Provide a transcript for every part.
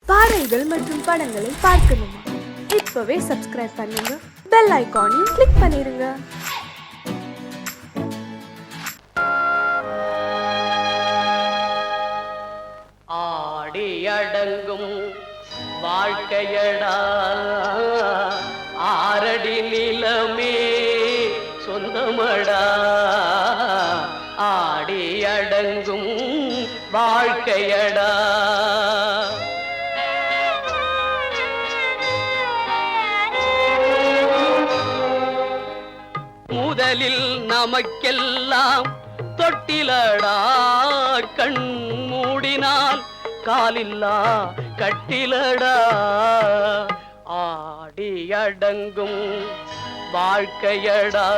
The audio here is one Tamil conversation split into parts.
பாடல்கள் மற்றும் படங்களை பார்க்கணுமா? இப்பவே சப்ஸ்கிரைப் பண்ணுங்க, பெல் ஐகானையும் கிளிக் பண்ணிருங்க. ஆடி அடங்கும் வாழ்க்கையடா, ஆரடி நிலமே சொந்தமடா. ஆடி அடங்கும் வாழ்க்கையடா. முதலில் நமக்கெல்லாம் தொட்டிலடா, கண் மூடினால் காலில்லா கட்டிலடா. ஆடி அடங்கும் வாழ்க்கையடா,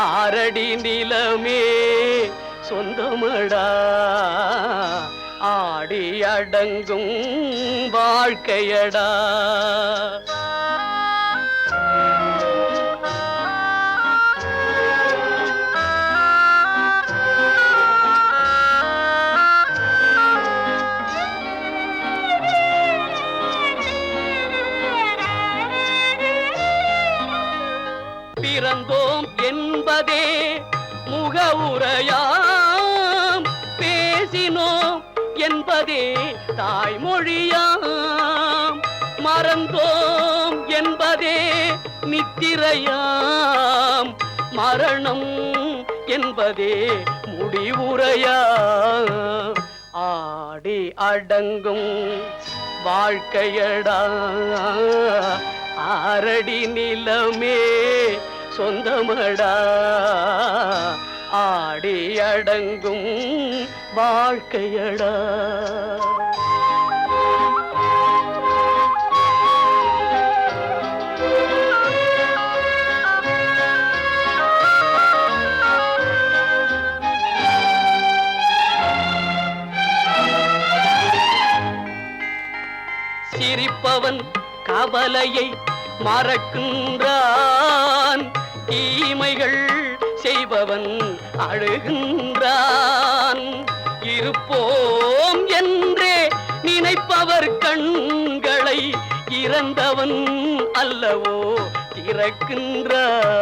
ஆரடி நிலமே சொந்தமடா. ஆடி அடங்கும் வாழ்க்கையடா. பிறந்தோம் என்பதே முகவுரையாம், பேசினோம் என்பதே தாய்மொழியாம், மறந்தோம் என்பதே நித்திரையாம், மரணம் என்பதே முடிவுரையாம். ஆடி அடங்கும் வாழ்க்கையடா, ஆரடி நிலமே சொந்தமடா. ஆடி அடங்கும் வாழ்க்கையடா. சிரிப்பவன் கவலையை மறக்கின்றான், தீமைகள் செய்பவன் அழுகின்றான். இருப்போம் என்றே நினைப்பவர் கண்களை இறந்தவன் அல்லவோ திறக்கின்றான்.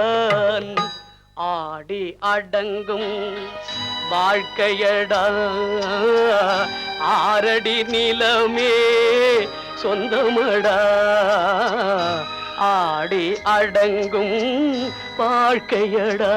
ஆடி அடங்கும் வாழ்க்கையடா, ஆரடி நிலமே சொந்தமடா. ஆடி அடங்கும் வாழ்க்கையடா.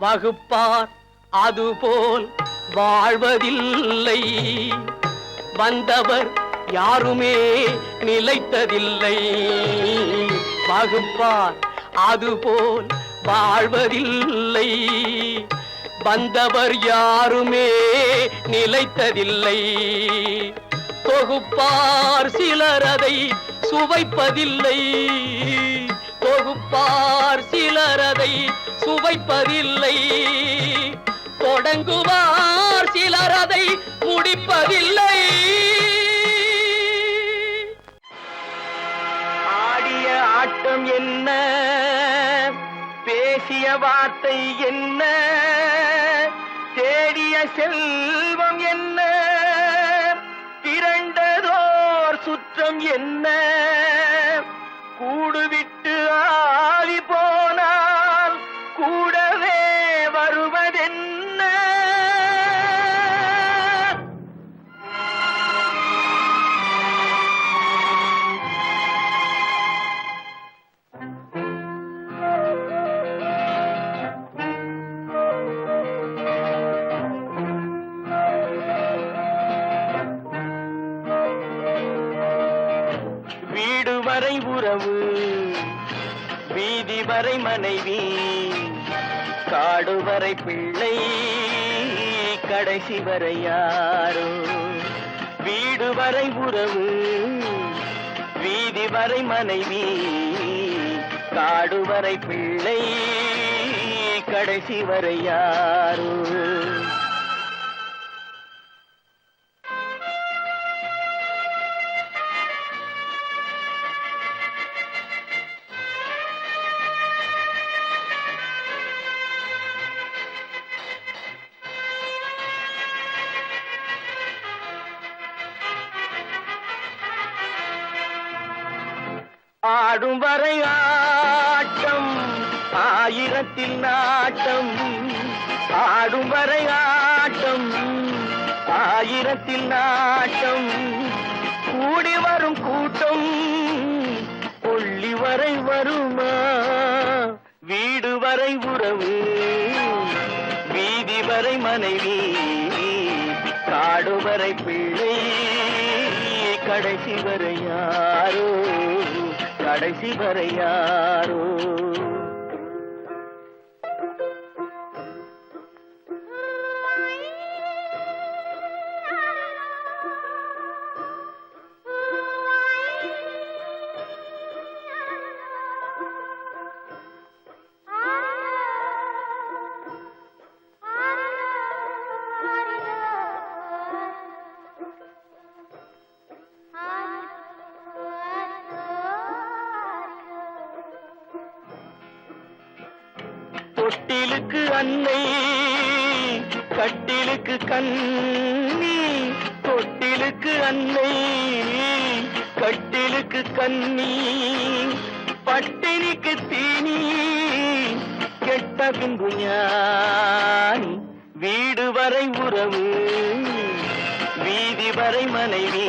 வகுப்பார் அதுபோல் வாழ்வதில்லை, வந்தவர் யாருமே நிலைத்ததில்லை. வகுப்பார் அதுபோல் வாழ்வதில்லை, வந்தவர் யாருமே நிலைத்ததில்லை. தொகுப்பார் சிலர் அதை சுவைப்பதில்லை, தொகுப்பார் சிலர் அதை சுவைப்பதில்லை. தொடங்குவார் சிலர் அதை முடிப்பதில்லை. ஆடிய ஆட்டம் என்ன, பேசிய வார்த்தை என்ன, தேடிய செல்வம் என்ன, திரண்டதோர் சுற்றம் என்ன, கூடுவிட்டு ஆவி போனால் கூடவே வருவதென்ன. வீடு வரை உறவு, வீதி வரை மனைவி, காடு வரை பிள்ளை, கடைசி வரை யாரோ. வீடு வரை உறவு, வீதி வரை மனைவி, காடுவரை பிள்ளை கடைசி வரை யாரோ. ஆடும் வரை ஆட்டம் ஆயிரத்தில் நாட்டம், ஆடும் வரை ஆட்டம் ஆயிரத்தில் நாட்டம், கூடி வரும் கூட்டம் கொள்ளி வரை வருமா, வீடு வரை உறவு வீதி வரை மனைவி, காடு வரை பிள்ளை கடைசி வரை யாரோ, கடைசி வரை யாரோ. தொட்டிலுக்கு அன்னை கட்டிலுக்கு கண்ணி, தொட்டிலுக்கு அன்னை கட்டிலுக்கு கண்ணி, பட்டினிக்கு தீனி கெட்ட பின்பு ஞானி, வீடு வரை உறவு வீதி வரை மனைவி,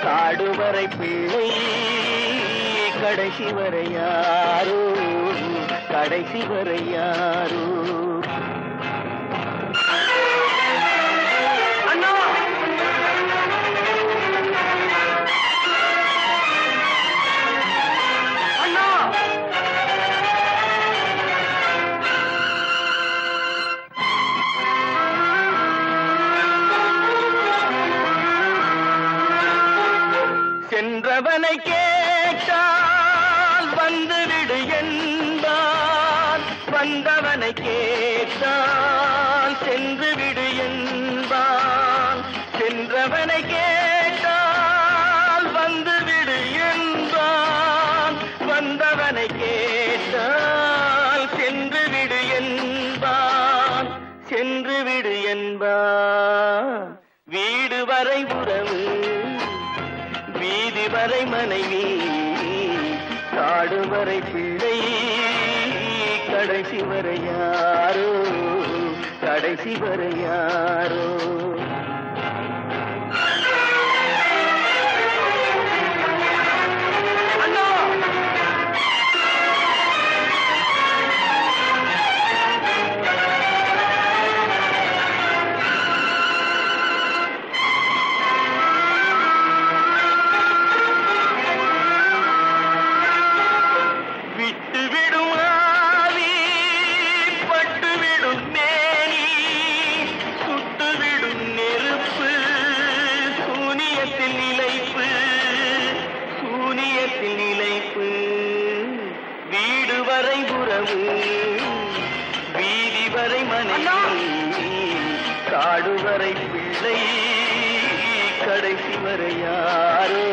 காடு வரை பிள்ளை கடைசி வரை யாரோ, கடைசி வரை யாரோ. அண்ணா அண்ணா சென்றவனை கேட்டால் வந்துவிடு என்பான், வந்தவனை கேட்டால் சென்று விடு என்பான், சென்றவனை கேட்டால் வந்துவிடு என்பான், வந்தவனை கேட்டால் சென்று விடு என்பான், சென்று விடு என்பான், வீடு வரை உறவு வீதி வரை மனைவி, காடு வரை பிள்ளை கடைசி வரை யாரோ, கடைசி வரை யாரோ. வீடு வரை உறவு வீதி வரை மனைவி, காடு வரை பிள்ளை கடைசி வரை யாரோ,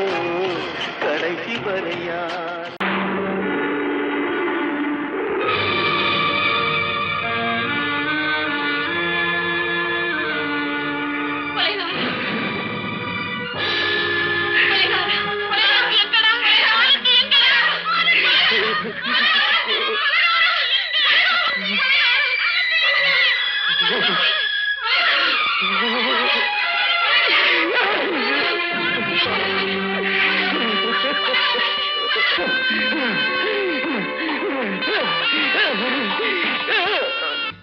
கடைசி வரை யாரோ.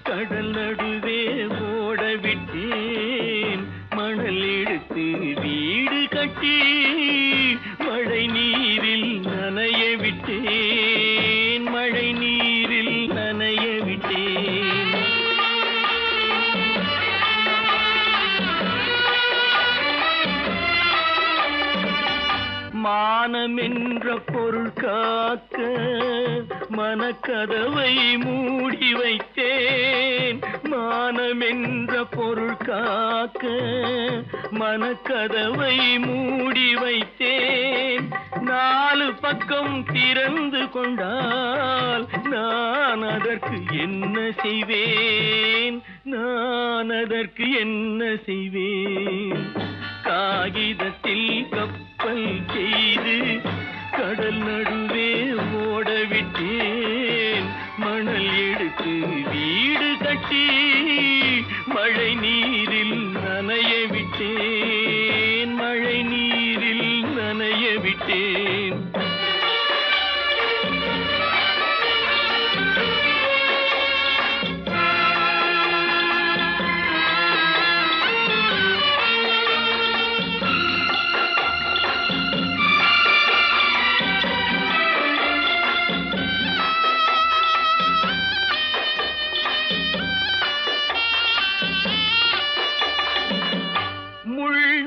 கடல் நடுவே ஓட விட்டேன், மணல் எடுத்து வீடு கட்டி மழை நீரில் நனைய விட்டேன், மழை நீரில் நனைய விட்டேன். மான என்ற பொருள் காக்க மனக்கதவை மூடி வைத்தேன். மானம் என்ற பொருள் காக்க மனக்கதவை மூடி வைத்தேன். 4 பக்கம் திறந்து கொண்டால் நான் அதற்கு என்ன செய்வேன்? நான் அதற்கு என்ன செய்வேன்? காகிதத்தில் கப்பல் செய்து கடல் நடுவே ஓடவிட்டேன். மணல் எடுத்து வீடு கட்டி மழை நீரில் நனைய விட்டேன். மழை நீரில் நனைய விட்டேன்.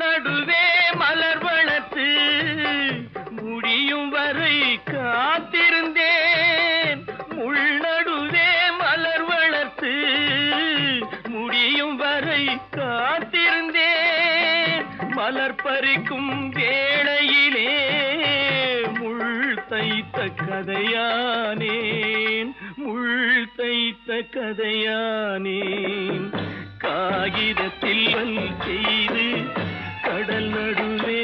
நடுவே மலர் வளர்த்து முடியும் வரை காத்திருந்தேன். முள்நடுவே மலர் வளர்த்து முடியும் வரை காத்திருந்தேன். மலர் பறிக்கும் வேளையிலே முள் தைத்த கதையானேன். முள் தைத்த கதையானேன். காகிதத்தில் செய்து கடல் நடுவே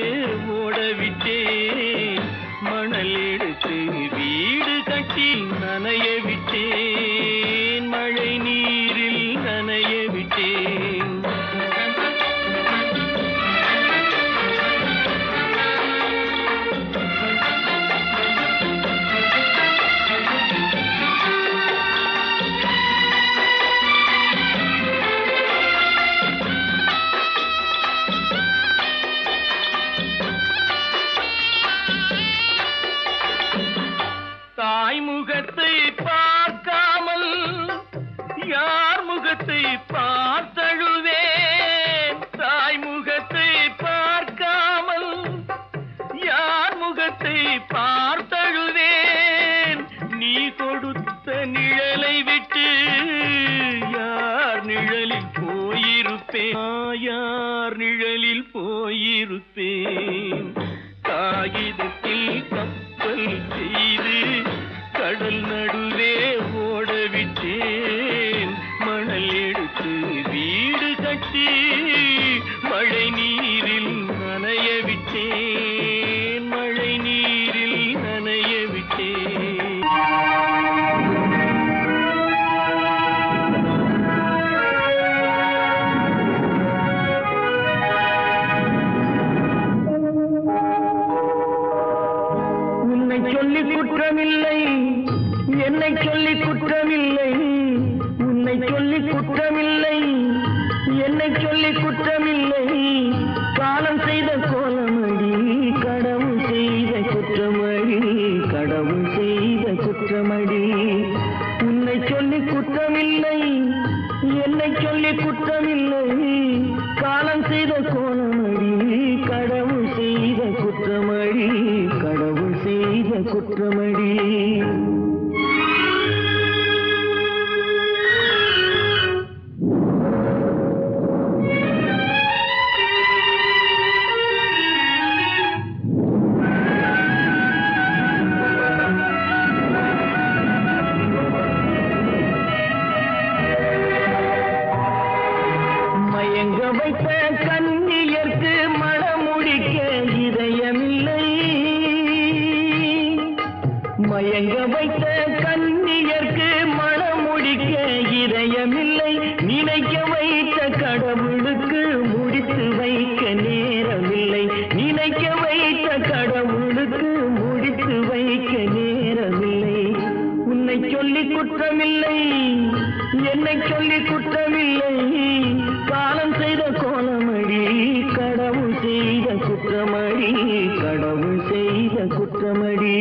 ஓடவிட்டேன். மணல் எடுத்து வீடு கட்டி நனைய விட்டேன். மழை நீரில் நனைய விட்டேன். தாய் முகத்தை பார்க்காமல் யார் முகத்தை பார்த்தழுவேன். தாய் முகத்தை பார்க்காமல் யார் முகத்தை பார்த்தழுவேன். நீ கொடுத்த நிழலை விட்டு யார் நிழலில் போயிருப்பேன். யார் நிழலில் போயிருப்பேன். காகிதத்தில் கப்பல் செய்து கடல் நடுவே ஓடவிட்டேன். மணல் எடுத்து வீடு கட்டி மழை நீரில் நனைய விட்டேன். மழை நீரில் நனைய விட்டேன். உன்னை சொல்லி குற்றமில்லை, என்னை சொல்லி குற்றமில்லை. உன்னை சொல்லி குற்றமில்லை, என்னை சொல்லி குற்றமில்லை. காலம் செய்த கோலமடி, கடவுள் செய்த குற்றமடி. கடவுள் செய்த குற்றமடி. உன்னை சொல்லி குற்றமில்லை, என்னை சொல்லி குற்றமில்லை. காலம் செய்த கோலமடி, கடவுள் செய்த குற்றமடி. கடவுள் செய்த குற்றமடி. மயங்க வைத்த கன்னியர்க்கு மணமுடிக்க இதயமில்லை. மயங்க வைத்த கன்னியர்க்கு மணமுடிக்க இதயமில்லை. நினைக்க வைத்த கடவுளுக்கு முடித்து வைக்க நேரமில்லை. நினைக்க வைத்த கடவுளுக்கு முடித்து வைக்க நேரமில்லை. உன்னை சொல்லி குற்றமில்லை, என்னை சொல்லி குற்றமில்லை. காலம் செய்த கோலமடி, கடவுள் செய்த குற்றமடி. கடவுள் செய்த குற்றமடி.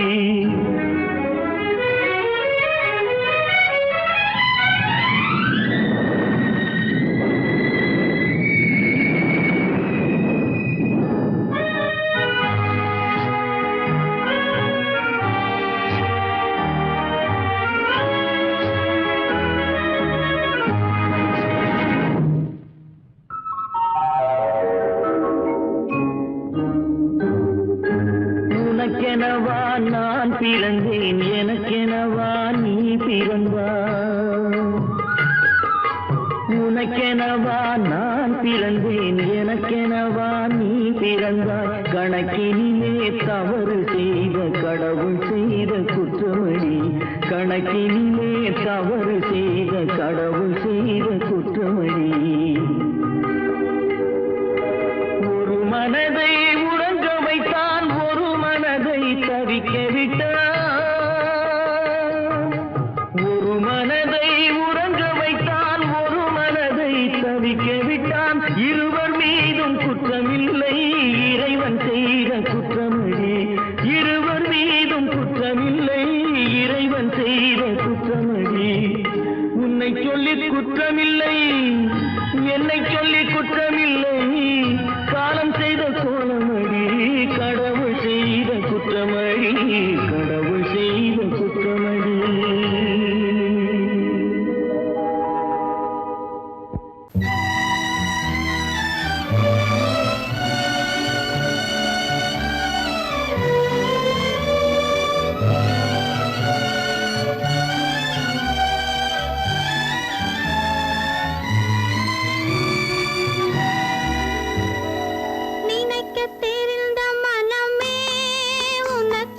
பிறந்தேன் எனக்கெனவா நீ பிறந்தாய் உனக்கெனவா நான் பிறந்தேன் எனக்கெனவா நீ பிறந்தாய் கணக்கினிலே தவறு செய்த கடவுள் செய்த குற்றமடி கணக்கினிலே தவறு செய்த கடவுள் செய்த குற்றமடி ஒரு மனதை உறங்க வைத்தான் ஒரு மனதை தவிக்க விட்டான் ஒரு மனதை உறங்க வைத்தான் ஒரு மனதை தவிக்க விட்டான் இருவர் மீதும் குற்றமில்லை இறைவன் செய்த குற்றமடி இருவர் மீதும் குற்றமில்லை இறைவன் செய்த குற்றமடி உன்னை சொல்லி குற்றமில்லை என்னை சொல்லி குற்றமில்லை காலம் செய்த கோலமடி கடவுள் செய்த குற்றமடி கடவுள் செய்த குற்றமடி நினைக்க தெரிந்த மனமே உனக்கு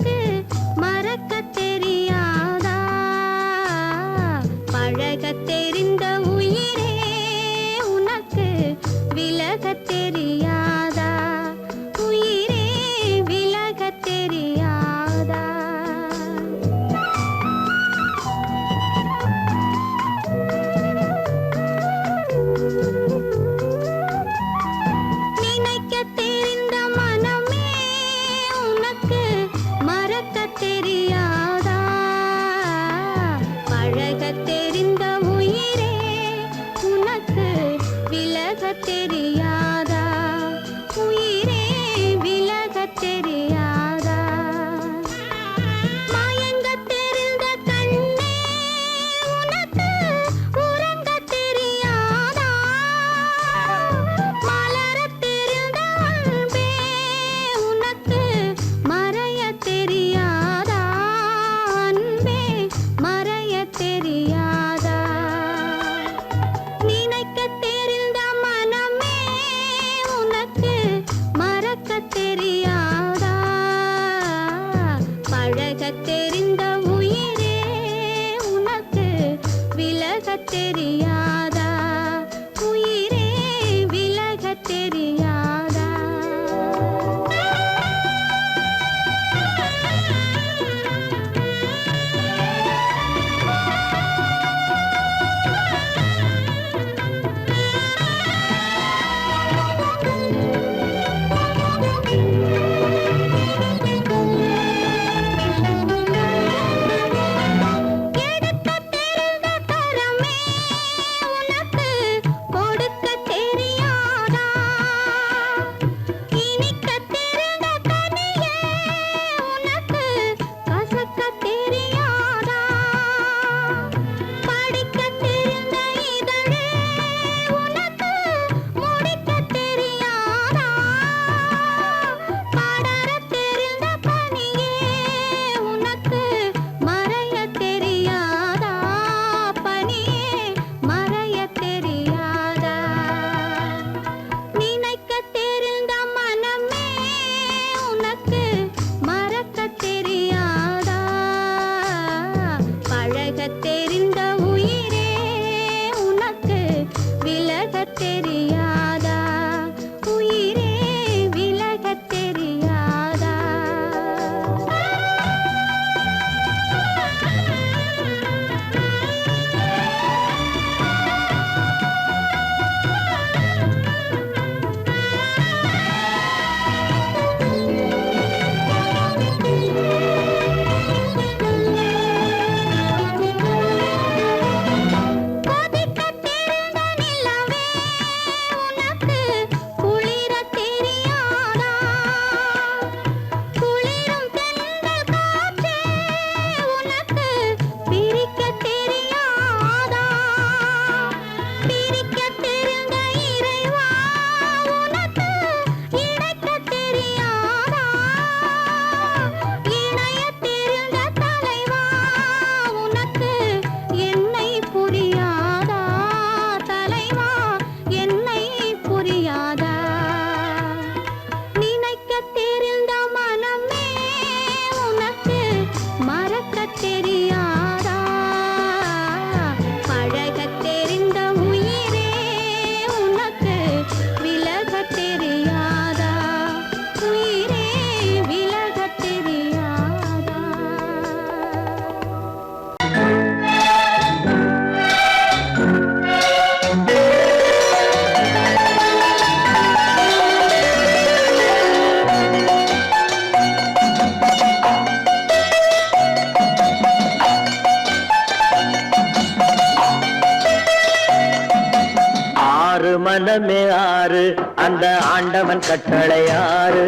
மனமே ஆறு அந்த ஆண்டவன் கட்டளை ஆறு.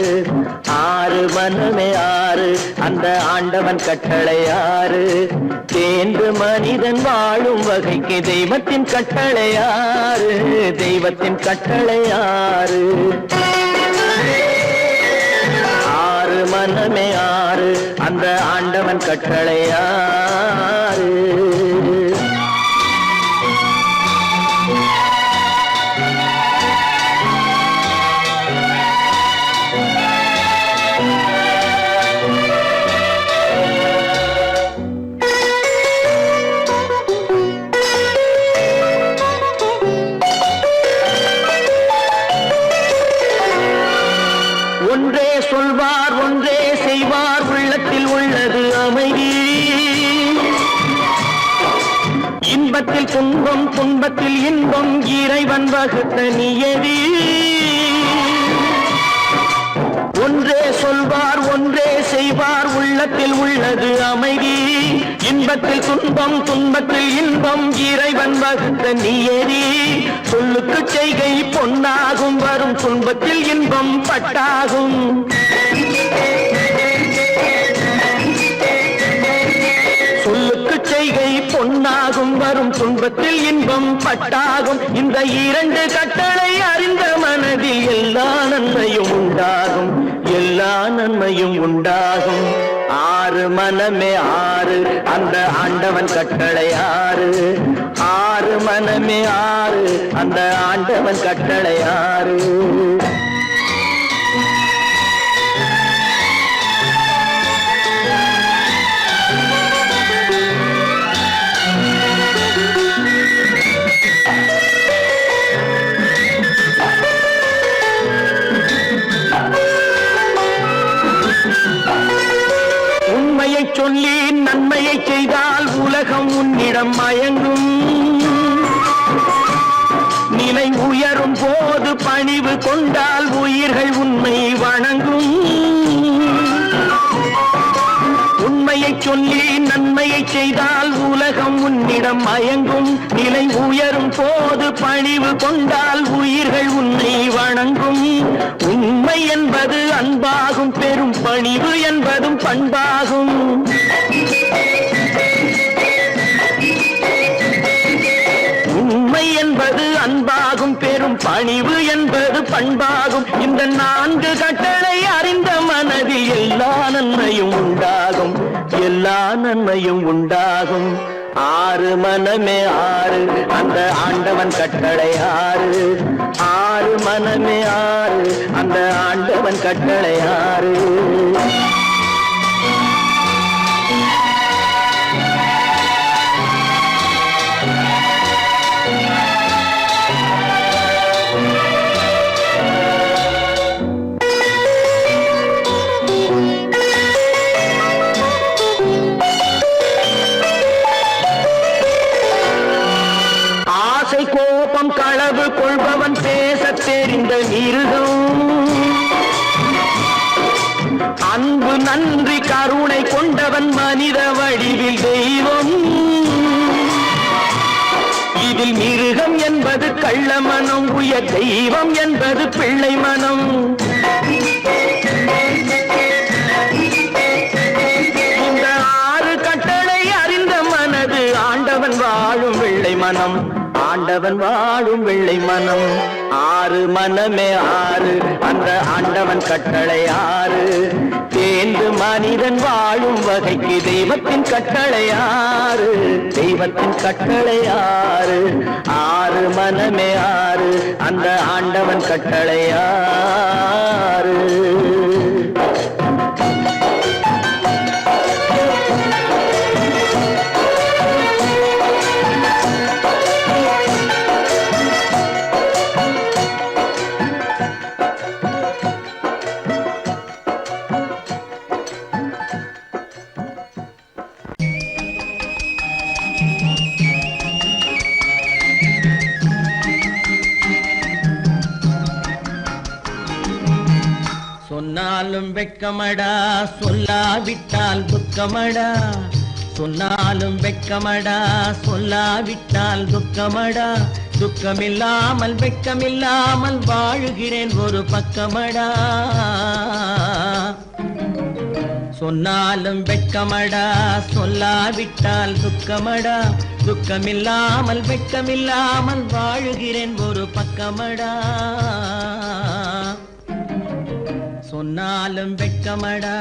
ஆறு மனமே ஆறு அந்த ஆண்டவன் கட்டளை ஆறு. தேர்ந்து மனிதன் வாழும் வகைக்கு தெய்வத்தின் கட்டளை ஆறு. தெய்வத்தின் கட்டளை ஆறு. ஆறு மனமே ஆறு அந்த ஆண்டவன் கட்டளை ஆறு. ஒன்றே சொல்வார் ஒன்றே செய்வார் உள்ளத்தில் உள்ளது அமைதி. இன்பத்தில் துன்பம் துன்பத்தில் இன்பம் இறைவன் வகுத்த நியதி. ஒன்றே சொல்வார் ஒன்றே செய்வார் உள்ளத்தில் உள்ளது அமைதி. இன்பத்தில் துன்பம் துன்பத்தில் இன்பம் இறைவன் வகுத்த நியதி. சொல்லுக்கு செய்கை பொன்னாகும் வரும் துன்பத்தில் இன்பம் பட்டாகும். சொல்லுக்கு செய்கை பொன்னாகும் வரும் துன்பத்தில் இன்பம் பட்டாகும். இந்த இரண்டு கட்டளை அறிந்த மனதில் எல்லா நன்மையும் உண்டாகும். எல்லா நன்மையும் உண்டாகும். ஆறு மனமே ஆறு அந்த ஆண்டவன் கட்டளை ஆறு. ஆறு மனமே ஆறு அந்த ஆண்டவன் கட்டளை ஆறு. உண்மையை சொல்லி நன்மையை செய்தால் உலகம் உன்னிடம் மயங்கும். நிலை உயரும் போது பணிவு கொண்டால் உயிர்கள் உன்னை வணங்கும். உண்மையை சொல்லி நன்மையை செய்தால் உலகம் உன்னிடம் மயங்கும். நிலை உயரும் போது பணிவு கொண்டால் உயிர்கள் உன்னை வணங்கும். உண்மை என்பது அன்பாகும் பெரும் பணிவு என்பதும் பண்பாகும். உண்மை என்பது அன்பாகும் பெரும் பணிவு என்பது பண்பாகும். இந்த நான்கு கட்டளை அறிந்த மனதில் எல்லா நன்மையும் உண்டாகும். எல்லா நன்மையும் உண்டாகும். ஆறு மனமே ஆறு அந்த ஆண்டவன் கட்டளை ஆறு. ஆறு மனமே ஆறு அந்த ஆண்டவன் கட்டளை ஆறு. கோபம் களவு கொள்பவன் பேச தெரிந்த மிருகம். அன்பு நன்றி கருணை கொண்டவன் மனித வடிவில் தெய்வம். இதில் மிருகம் என்பது கள்ள மனம். உயர் தெய்வம் என்பது பிள்ளை மனம். இந்த ஆறு கட்டளை அறிந்த மனது ஆண்டவன் வாழும் வெள்ளை மனம். ஆண்டவன் வாழும் வெள்ளை மனம். ஆறு மனமே ஆறு அந்த ஆண்டவன் கட்டளை ஆறு. தேர்ந்து மனிதன் வாழும் வகைக்கு தெய்வத்தின் கட்டளை ஆறு. தெய்வத்தின் கட்டளை ஆறு. ஆறு மனமே ஆறு அந்த ஆண்டவன் கட்டளை ஆறு. சொன்னாலும் வெட்கமடா, சொல்லாவிட்டால் துக்கமடா. சொன்னாலும் வெட்கமடா சொல்லாவிட்டால் துக்கமடா துக்கமில்லாமல் வெட்கமில்லாமல் வாழுகிறேன் ஒரு பக்கமடா சொன்னாலும் வெட்கமடா சொல்லாவிட்டால் துக்கமடா துக்கமில்லாமல் வெட்கமில்லாமல் வாழுகிறேன் ஒரு பக்கமடா சொன்னாலும் வெட்கமடா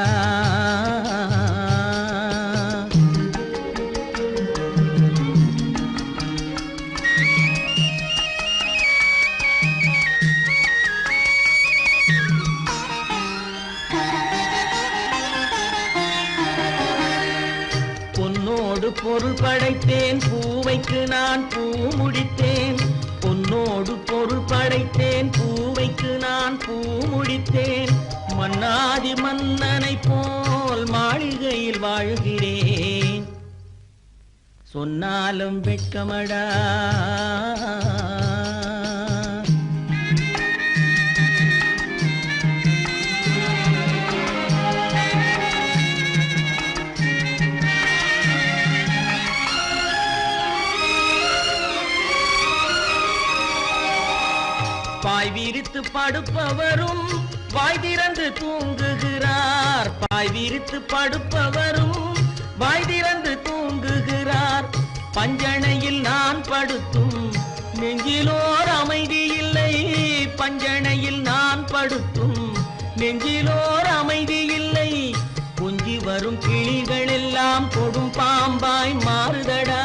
பொருள் படைத்தேன் பூவைக்கு நான் பூ முடித்தேன் பொன்னோடு பொருள் படைத்தேன் பூவைக்கு நான் பூ முடித்தேன் மன்னாதி மன்னனை போல் மாளிகையில் வாழ்கிறேன் சொன்னாலும் வெட்கமடா பாய் விரித்து படுப்பவரும் வாய் திறந்து தூங்குகிறார் பாய் விரித்து படுப்பவரும் வாய் திறந்து தூங்குகிறார் பஞ்சணையில் நான் படுத்தும் நெஞ்சிலோர் அமைதி இல்லை பஞ்சணையில் நான் படுத்தும் நெஞ்சிலோர் அமைதி இல்லை கொஞ்சி வரும் கிளிகள் எல்லாம் கொடும் பாம்பாய் மாறுதடா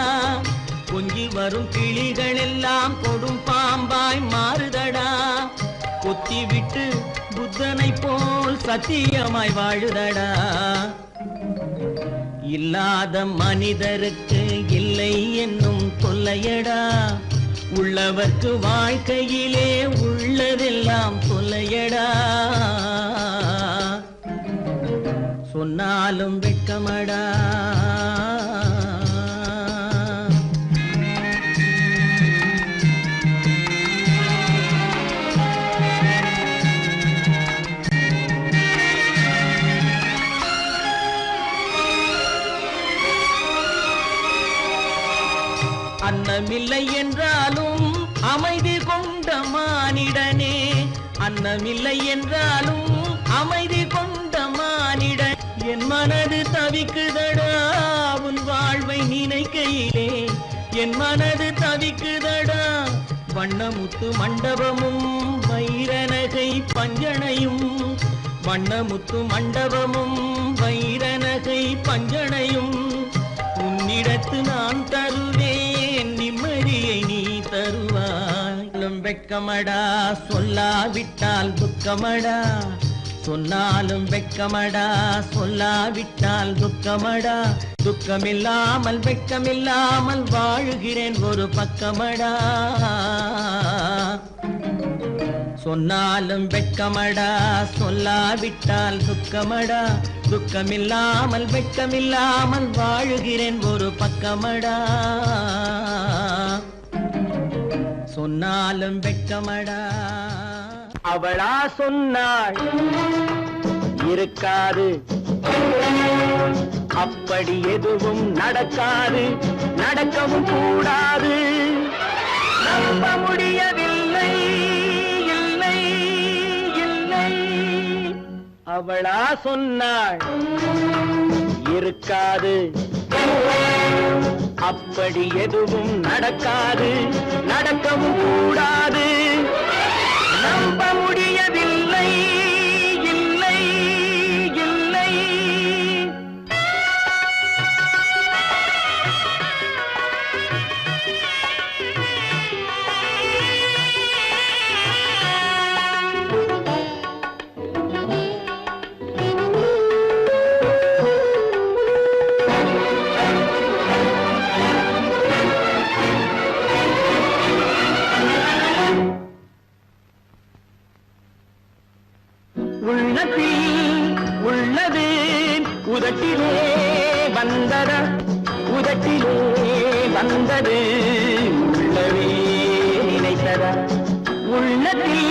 கொஞ்சி வரும் கிளிகள் எல்லாம் கொடும் பாம்பாய் மாறுதடா கொத்தி விட்டு புத்தனை போல் சத்தியமாய் வாழுதடா இல்லாத மனிதருக்கு இல்லை என்னும் தொல்லையடா உள்ளவர்க்கு வாழ்க்கையிலே உள்ளதெல்லாம் தொல்லையடா சொன்னாலும் வெட்கமடா அன்னமில்லை என்றாலும் அமைதி கொண்ட மானிடனே அன்னமில்லை என்றாலும் அமைதி கொண்ட மானிடன் என் மனது தவிக்குதடா உன் வாழ்வை நினைக்கையிலே என் மனது தவிக்குதடா வண்ணமுத்து மண்டபமும் வைரநகை பஞ்சனையும் வண்ணமுத்து மண்டபமும் வைரநகை பஞ்சனையும் உன்னிடத்து நான் தருவேன் நிம்மதியை நீ தருவாய் வெட்கமடா சொல்லாவிட்டால் துக்கமடா சொன்னாலும் வெட்கமடா சொல்லாவிட்டால் துக்கமடா துக்கமில்லாமல் வெட்கமில்லாமல் வாழுகிறேன் ஒரு பக்கமடா சொன்னாலும் வெட்கமடா சொல்லாவிட்டால் துக்கமடா துக்கமில்லாமல் வெட்கமில்லாமல் வாழுகிறேன் ஒரு பக்கமடா சொன்னாலும் வெட்கமடா அவளா சொன்னாள் இருக்காது அப்படி எதுவும் நடக்காது நடக்கவும் கூடாது நம்ப முடியவில்லை இல்லை இல்லை அவளா சொன்னாள் இருக்காது அப்படி எதுவும் நடக்காது நடக்கவும் கூடாது நம்ப முடியவில்லை இல்லை இல்லை உள்ளது உதட்டிலே வந்ததா உதட்டிலே வந்தது உள்ளவே நினைத்ததா உள்ளத்தில்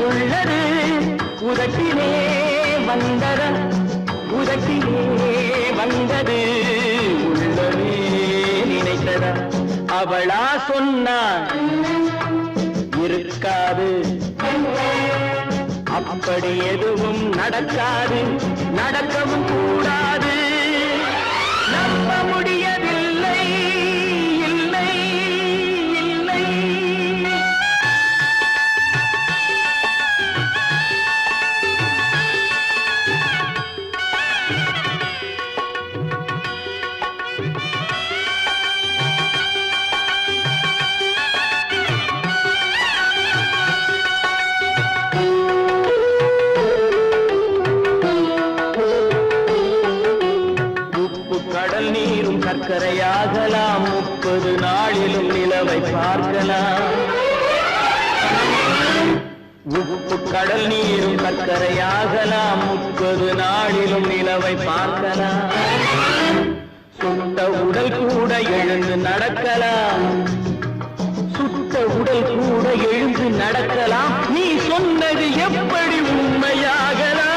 உள்ளது உதட்டிலே வந்ததா உதட்டிலே வந்தது அவளா சொன்னாள் இருக்காது, அப்படி எதுவும் நடக்காது, நடக்கவும் கூடாது. நம்ப முடியவில்லை, இல்லை இல்லை. கடல் நீரும் சர்க்கரையாகலாம், 30 நாளிலும் நிலவை பார்க்கலாம். உப்பு கடல் நீரும் சர்க்கரையாகலாம், 30 நாளிலும் நிலவை பார்க்கலாம். சுட்ட உடல் கூட எழுந்து நடக்கலாம், சுட்ட உடல் கூட எழுந்து நடக்கலாம். நீ சொன்னது எப்படி உண்மையாகலாம்?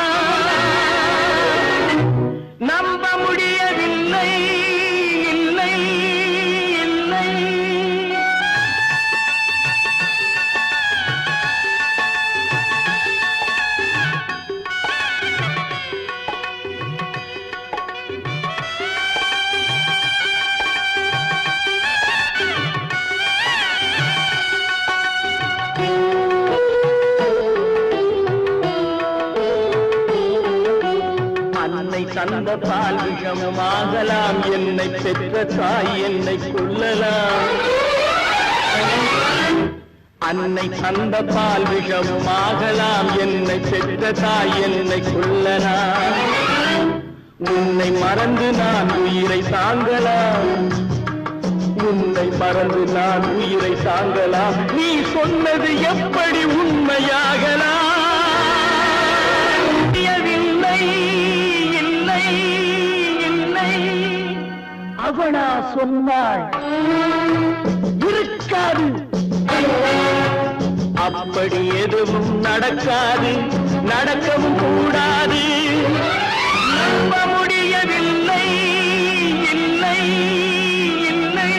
நம்ப முடியவில்லை, இல்லை இல்லை. அன்னை தந்த பால் விஷமாகலாம், என்னை பெற்ற தாய் என்னை கொல்லலாம். அன்னை தந்த பால் விஷமாகலாம், என்னை பெற்ற தாய் என்னை கொல்லலாம். உன்னை மறந்து நான் உயிரை தாங்கலாம், உன்னை மறந்து நான் உயிரை தாங்கலாம். நீ சொன்னது எப்படி உண்மையாகலாம்? இல்லை இல்லை. அவளா சொன்னாள் இருக்காது, அப்படி எதுவும் நடக்காது, நடக்கவும் கூடாது. நம்ப முடியவில்லை, இல்லை இல்லை.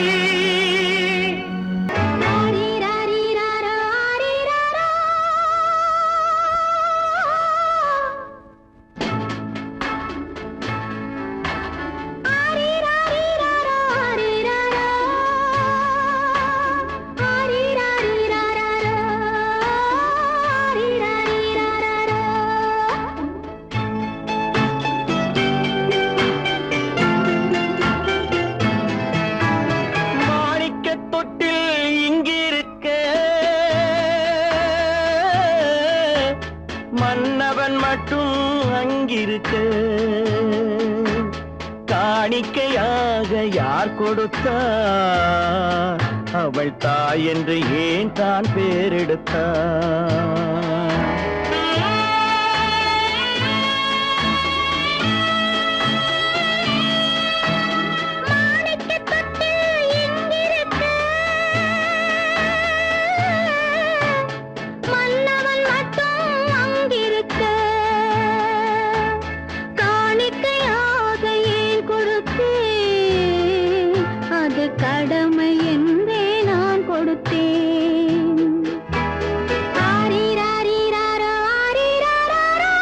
மன்னவன் மட்டும் அங்கிருக்க, காணிக்கையாக யார் கொடுத்தார்? அவள் தாய் என்று ஏன் தான் பேரெடுத்தார்? கடமை என்றே நான் கொடுத்தேன். ஆரிராரிராரோ, ஆரிராராரோ,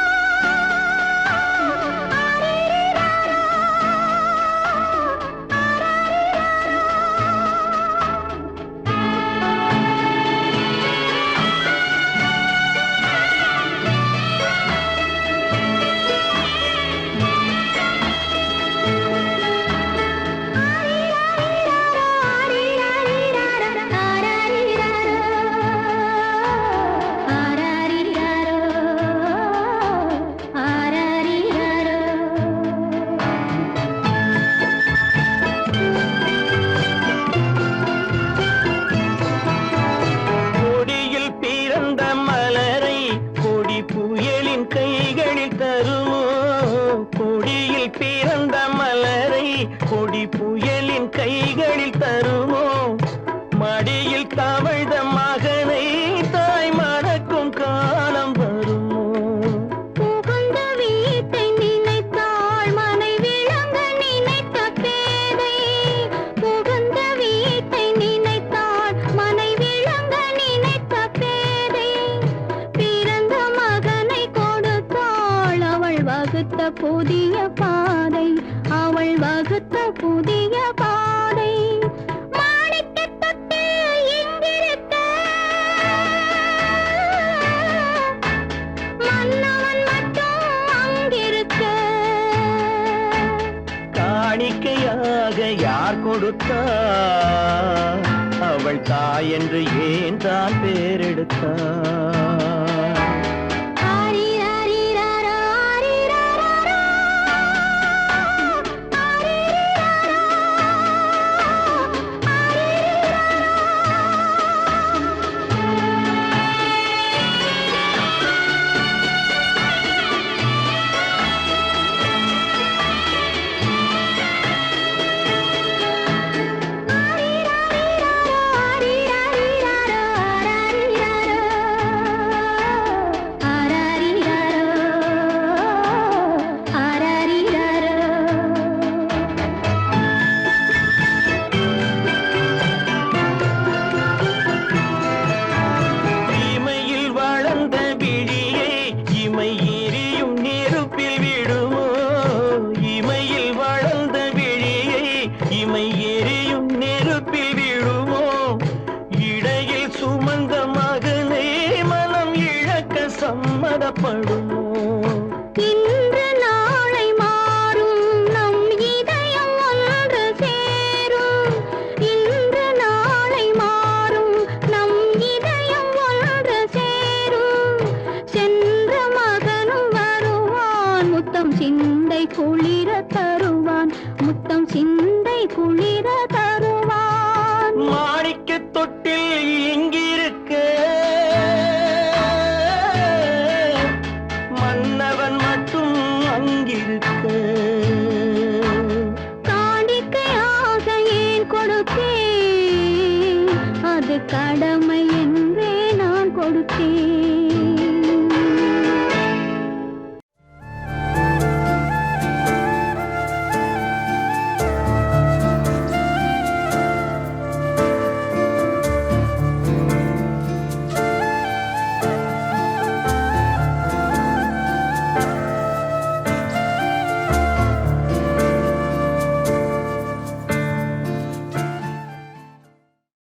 ஆரிராரோ, கொடி புயலின் கைகளில் தருமோ? மடியில் தவழ்ந்த மகனை தாய் மறக்கும் காலம் வருமோ? புகுந்த வீட்டை நினைத்தாள் மனை விளங்க நினைத்த பேதை, புகுந்த வீட்டை யார் கொடுத்தா அவள் தாய் என்று ஏன் தான் பேரெடுத்தா ஆரிராரிராரோ, ஆரிராராரோ. ஆரிராரோ, இமையில் வளர்ந்த விழியை இமை எரியும் நெருப்பில் விடுமோ இமையில் வளர்ந்த விழியை இமை எரியும் நெருப்பில் விடுமோ இடையில் சுமந்த மகனை மனம் இழக்க சம்மதப்படுமோ இன்று நாளை மாறும் நம் இதயம் ஒன்று சேரும். இன்று நாளை மாறும் நம் இதயம் ஒன்று சேரும். சென்ற மகனும் வருவான், முத்தம் சிந்தை குளிர தருவான், முத்தம் சிந்தை குளிர தருவான். மாணிக்க தொட்டில் இங்கிருக்க மன்னவன் மட்டும் அங்கிருக்க